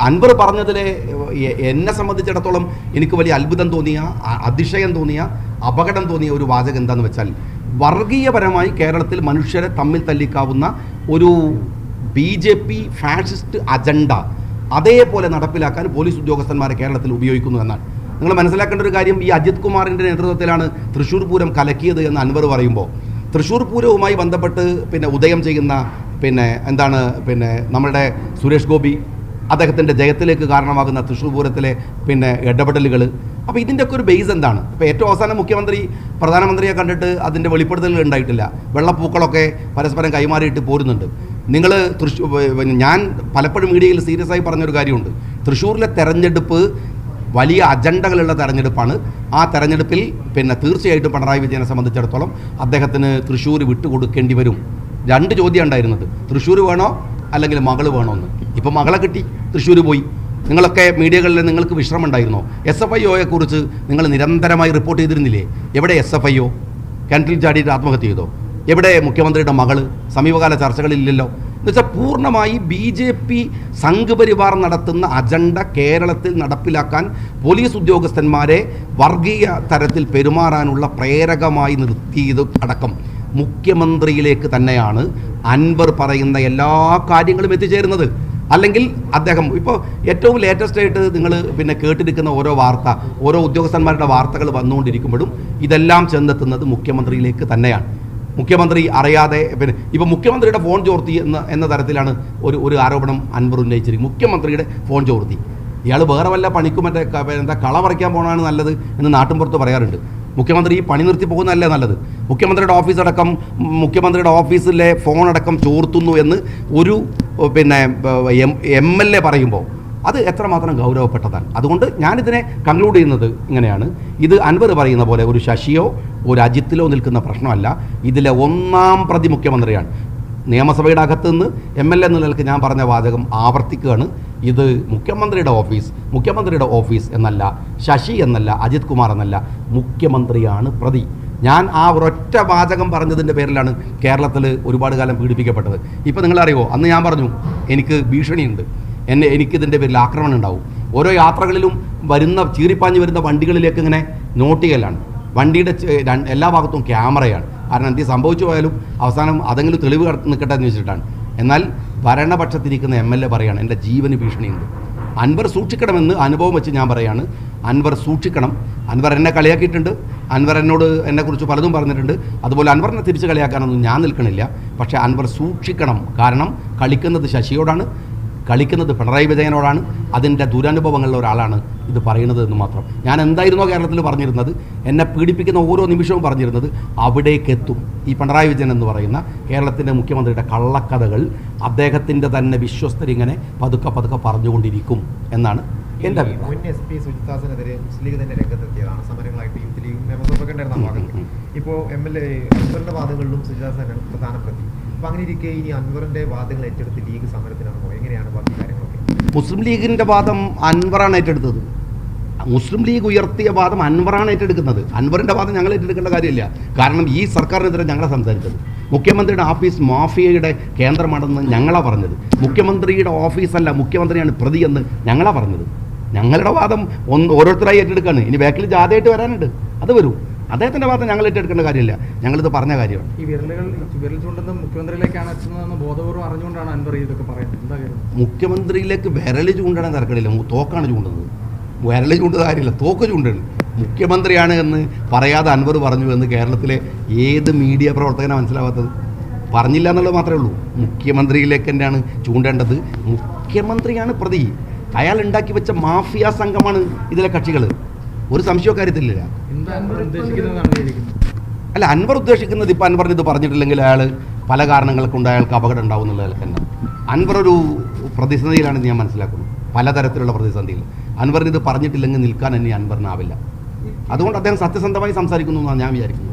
അൻവർ പറഞ്ഞതിലെ എന്നെ സംബന്ധിച്ചിടത്തോളം എനിക്ക് വലിയ അത്ഭുതം തോന്നിയ, അതിശയം തോന്നിയ, അപകടം തോന്നിയ ഒരു വാചകം എന്താണെന്ന് വെച്ചാൽ, വർഗീയപരമായി കേരളത്തിൽ മനുഷ്യരെ തമ്മിൽ തല്ലിക്കാവുന്ന ഒരു BJP ഫാഷിസ്റ്റ് അജണ്ട അതേപോലെ നടപ്പിലാക്കാൻ പോലീസ് ഉദ്യോഗസ്ഥന്മാരെ കേരളത്തിൽ ഉപയോഗിക്കുന്നു എന്നാണ്. നിങ്ങൾ മനസ്സിലാക്കേണ്ട ഒരു കാര്യം, ഈ അജിത് കുമാറിൻ്റെ നേതൃത്വത്തിലാണ് തൃശ്ശൂർ പൂരം കലക്കിയത് എന്ന് അൻവർ പറയുമ്പോൾ, തൃശ്ശൂർ പൂരവുമായി ബന്ധപ്പെട്ട് ഉദയം ചെയ്യുന്ന നമ്മളുടെ സുരേഷ് ഗോപി അദ്ദേഹത്തിൻ്റെ ജയത്തിലേക്ക് കാരണമാകുന്ന തൃശ്ശൂർ പൂരത്തിലെ ഇടപെടലുകൾ, അപ്പോൾ ഇതിൻ്റെയൊക്കെ ഒരു ബേസ് എന്താണ്? ഇപ്പോൾ ഏറ്റവും അവസാനം മുഖ്യമന്ത്രി പ്രധാനമന്ത്രിയെ കണ്ടിട്ട് അതിൻ്റെ വെളിപ്പെടുത്തലുകൾ ഉണ്ടായിട്ടില്ല. വെള്ളപ്പൂക്കളൊക്കെ പരസ്പരം കൈമാറിയിട്ട് പോരുന്നുണ്ട്. നിങ്ങൾ ഞാൻ പലപ്പോഴും മീഡിയയിൽ സീരിയസ് ആയി പറഞ്ഞൊരു കാര്യമുണ്ട്. തൃശ്ശൂരിലെ തെരഞ്ഞെടുപ്പ് വലിയ അജണ്ടകളുള്ള തെരഞ്ഞെടുപ്പാണ്. ആ തെരഞ്ഞെടുപ്പിൽ തീർച്ചയായിട്ടും പിണറായി വിജയനെ സംബന്ധിച്ചിടത്തോളം അദ്ദേഹത്തിന് തൃശ്ശൂർ വിട്ടുകൊടുക്കേണ്ടി വരും. രണ്ട് ചോദ്യം ഉണ്ടായിരുന്നത്, തൃശ്ശൂർ വേണോ അല്ലെങ്കിൽ മകൾ വേണോ എന്ന്. ഇപ്പോൾ മകളെ കിട്ടി, തൃശ്ശൂർ പോയി. നിങ്ങളൊക്കെ മീഡിയകളിൽ നിങ്ങൾക്ക് വിശ്രമം ഉണ്ടായിരുന്നോ? SFIOയെക്കുറിച്ച് നിങ്ങൾ നിരന്തരമായി റിപ്പോർട്ട് ചെയ്തിരുന്നില്ലേ? എവിടെ SFIO? കിണറ്റിൽ ചാടിയിട്ട് ആത്മഹത്യ ചെയ്തോ? എവിടെ മുഖ്യമന്ത്രിയുടെ മകൾ? സമീപകാല ചർച്ചകളില്ലല്ലോ. എന്നുവെച്ചാൽ പൂർണ്ണമായി BJP സംഘപരിവാർ നടത്തുന്ന അജണ്ട കേരളത്തിൽ നടപ്പിലാക്കാൻ പോലീസ് ഉദ്യോഗസ്ഥന്മാരെ വർഗീയ തരത്തിൽ പെരുമാറാനുള്ള പ്രേരകമായി നിർത്തിയത് അടക്കം മുഖ്യമന്ത്രിയിലേക്ക് തന്നെയാണ് അൻവർ പറയുന്ന എല്ലാ കാര്യങ്ങളും എത്തിച്ചേരുന്നത്. അല്ലെങ്കിൽ അദ്ദേഹം ഇപ്പോൾ ഏറ്റവും ലേറ്റസ്റ്റ് ആയിട്ട് നിങ്ങൾ കേട്ടിരിക്കുന്ന ഓരോ വാർത്ത, ഓരോ ഉദ്യോഗസ്ഥന്മാരുടെ വാർത്തകൾ വന്നുകൊണ്ടിരിക്കുമ്പോഴും ഇതെല്ലാം ചെന്നെത്തുന്നത് മുഖ്യമന്ത്രിയിലേക്ക് തന്നെയാണ്. മുഖ്യമന്ത്രി അറിയാതെ ഇപ്പോൾ മുഖ്യമന്ത്രിയുടെ ഫോൺ ചോർത്തി എന്ന തരത്തിലാണ് ഒരു ആരോപണം അൻവർ ഉന്നയിച്ചിരിക്കുന്നത്. മുഖ്യമന്ത്രിയുടെ ഫോൺ ചോർത്തി. ഇയാൾ വേറെ വല്ല പണിക്കും കള പറിക്കാൻ പോകണമാണ് നല്ലത് എന്ന് നാട്ടിൻപുറത്ത് പറയാറുണ്ട്. മുഖ്യമന്ത്രി ഈ പണി നിർത്തി പോകുന്നതല്ലേ നല്ലത്? മുഖ്യമന്ത്രിയുടെ ഓഫീസടക്കം, മുഖ്യമന്ത്രിയുടെ ഓഫീസിലെ ഫോണടക്കം ചോർത്തുന്നു എന്ന് ഒരു MLA പറയുമ്പോൾ അത് എത്രമാത്രം ഗൗരവപ്പെട്ടതാണ്. അതുകൊണ്ട് ഞാനിതിനെ കൺക്ലൂഡ് ചെയ്യുന്നത് ഇങ്ങനെയാണ്. ഇത് അൻവർ പറയുന്ന പോലെ ഒരു ശശിയോ ഒരു അജിത്തിലോ നിൽക്കുന്ന പ്രശ്നമല്ല. ഇതിലെ ഒന്നാം പ്രതി മുഖ്യമന്ത്രിയാണ്. നിയമസഭയുടെ അകത്ത് നിന്ന് MLA എന്ന നിലയ്ക്ക് ഞാൻ പറഞ്ഞ വാചകം ആവർത്തിക്കുകയാണ്. ഇത് മുഖ്യമന്ത്രിയുടെ ഓഫീസ് എന്നല്ല, ശശി എന്നല്ല, അജിത് കുമാർ എന്നല്ല, മുഖ്യമന്ത്രിയാണ് പ്രതി. ഞാൻ ആ ഒരൊറ്റ വാചകം പറഞ്ഞതിൻ്റെ പേരിലാണ് കേരളത്തിൽ ഒരുപാട് കാലം പീഡിപ്പിക്കപ്പെട്ടത്. ഇപ്പോൾ നിങ്ങളറിയോ, അന്ന് ഞാൻ പറഞ്ഞു എനിക്ക് ഭീഷണിയുണ്ട്, എനിക്കിതിൻ്റെ പേരിൽ ആക്രമണം ഉണ്ടാവും. ഓരോ യാത്രകളിലും ചീറിപ്പാഞ്ഞ് വരുന്ന വണ്ടികളിലേക്ക് ഇങ്ങനെ നോട്ട് ചെയ്യലാണ്. വണ്ടിയുടെ എല്ലാ ഭാഗത്തും ക്യാമറയാണ്. കാരണം എന്ത് സംഭവിച്ചു പോയാലും അവസാനം അതെങ്കിലും തെളിവ് നിൽക്കട്ടെ എന്ന് വെച്ചിട്ടാണ്. എന്നാൽ ഭരണപക്ഷത്തിരിക്കുന്ന MLA പറയാണ് എൻ്റെ ജീവന് ഭീഷണിയുണ്ട്. അൻവർ സൂക്ഷിക്കണമെന്ന് അനുഭവം വെച്ച് ഞാൻ പറയാണ്. അൻവർ സൂക്ഷിക്കണം. അൻവർ എന്നെ കളിയാക്കിയിട്ടുണ്ട്. അൻവർ എന്നെക്കുറിച്ച് പലതും പറഞ്ഞിട്ടുണ്ട്. അതുപോലെ അൻവറിനെ തിരിച്ച് കളിയാക്കാനൊന്നും ഞാൻ നിൽക്കണില്ല. പക്ഷേ അൻവർ സൂക്ഷിക്കണം. കാരണം കളിക്കുന്നത് ശശിയോടാണ്, കളിക്കുന്നത് പിണറായി വിജയനോടാണ്. അതിൻ്റെ ദുരനുഭവങ്ങളിലെ ഒരാളാണ് ഇത് പറയുന്നത് എന്ന് മാത്രം. ഞാൻ എന്തായിരുന്നോ കേരളത്തിൽ പറഞ്ഞിരുന്നത്, എന്നെ പീഡിപ്പിക്കുന്ന ഓരോ നിമിഷവും പറഞ്ഞിരുന്നത്, അവിടേക്കെത്തും. ഈ പിണറായി വിജയൻ എന്ന് പറയുന്ന കേരളത്തിൻ്റെ മുഖ്യമന്ത്രിയുടെ കള്ളക്കഥകൾ അദ്ദേഹത്തിൻ്റെ തന്നെ വിശ്വസ്തരിങ്ങനെ പതുക്കെ പറഞ്ഞുകൊണ്ടിരിക്കും എന്നാണ് എൻ്റെ അഭിപ്രായം. മുൻ SP സുജിത്ദാസിനെതിരെ മുസ്ലിം ലീഗ് തന്നെ രംഗത്തെത്തിയതാണ്. സമരങ്ങളായിട്ട് യൂത്ത് ലീഗും നിയമസഭയൊക്കെ ഉണ്ടായിരുന്ന ഭാഗത്ത്. ഇപ്പോൾ MLA അൻവറിൻ്റെ വാദങ്ങളിലും സുജിത്ദാസ് തന്നെ പ്രധാന പ്രതി. അപ്പോൾ അങ്ങനെ ഇരിക്കെ ഇനി അൻവറിൻ്റെ വാദങ്ങൾ ഏറ്റെടുത്ത് ലീഗ് സമരത്തിനാണോ? എങ്ങനെയാണ് ബാക്കി കാര്യങ്ങളൊക്കെ? മുസ്ലിം ലീഗിൻ്റെ വാദം അൻവറാണ് ഏറ്റെടുത്തത്. മുസ്ലിം ലീഗ് ഉയർത്തിയ വാദം അൻവറാണ് ഏറ്റെടുക്കുന്നത്. അൻവറിൻ്റെ വാദം ഞങ്ങൾ ഏറ്റെടുക്കേണ്ട കാര്യമില്ല. കാരണം ഈ സർക്കാരിനെതിരെ ഞങ്ങളെ സംസാരിച്ചത്. മുഖ്യമന്ത്രിയുടെ ഓഫീസ് മാഫിയയുടെ കേന്ദ്രമാണെന്ന് ഞങ്ങളാണ് പറഞ്ഞത്. മുഖ്യമന്ത്രിയുടെ ഓഫീസല്ല, മുഖ്യമന്ത്രിയാണ് പ്രതി എന്ന് ഞങ്ങളാണ് പറഞ്ഞത്. ഞങ്ങളുടെ വാദം ഓരോരുത്തരായി ഏറ്റെടുക്കുകയാണ്. ഇനി ബാക്കിൽ ജാഥയായിട്ട് വരാനുണ്ട്, അത് വരും. അദ്ദേഹത്തിൻ്റെ വാദം ഞങ്ങൾ ഏറ്റെടുക്കേണ്ട കാര്യമില്ല. ഞങ്ങളിത് പറഞ്ഞ കാര്യമാണ്. ഈ വിരൽ ചൂണ്ടുന്നത് മുഖ്യമന്ത്രിയിലേക്കാണ് എത്തുന്നതെന്ന് ബോധപൂർവ്വം അറിഞ്ഞുകൊണ്ടാണ് അൻവർ ഇതൊക്കെ പറയുന്നത്. എന്താ കാര്യം? മുഖ്യമന്ത്രിയിലേക്ക് വിരൽ ചൂണ്ടണ തിരക്കടില്ല, തോക്കാണ് ചൂണ്ടുന്നത്. വിരൽ ചൂണ്ടുന്ന കാര്യമില്ല, തോക്ക് ചൂണ്ടാണ്. മുഖ്യമന്ത്രിയാണ് എന്ന് പറയാതെ അൻവർ പറഞ്ഞു എന്ന് കേരളത്തിലെ ഏത് മീഡിയ പ്രവർത്തകനാണ് മനസ്സിലാവാത്തത്? പറഞ്ഞില്ല എന്നുള്ളത് മാത്രമേ ഉള്ളൂ. മുഖ്യമന്ത്രിയിലേക്ക് തന്നെയാണ് ചൂണ്ടേണ്ടത്. മുഖ്യമന്ത്രിയാണ് പ്രതി. അയാൾ ഉണ്ടാക്കി വെച്ച മാഫിയ സംഘമാണ് ഇതിലെ കക്ഷികൾ. ഒരു സംശയ കാര്യത്തിലില്ല. അല്ല, അൻവർ ഉദ്ദേശിക്കുന്നത് ഇപ്പോൾ അൻവറിന് ഇത് പറഞ്ഞിട്ടില്ലെങ്കിൽ അയാൾ പല കാരണങ്ങൾ കൊണ്ട് അയാൾക്ക് അപകടം ഉണ്ടാവും എന്നുള്ളത് തന്നെ. അൻവർ ഒരു പ്രതിസന്ധിയിലാണെന്ന് ഞാൻ മനസ്സിലാക്കുന്നു, പലതരത്തിലുള്ള പ്രതിസന്ധിയിൽ. അൻവറിന് ഇത് പറഞ്ഞിട്ടില്ലെങ്കിൽ നിൽക്കാൻ തന്നെ അൻവറിനാവില്ല. അതുകൊണ്ട് അദ്ദേഹം സത്യസന്ധമായി സംസാരിക്കുന്നു എന്നാണ് ഞാൻ വിചാരിക്കുന്നത്.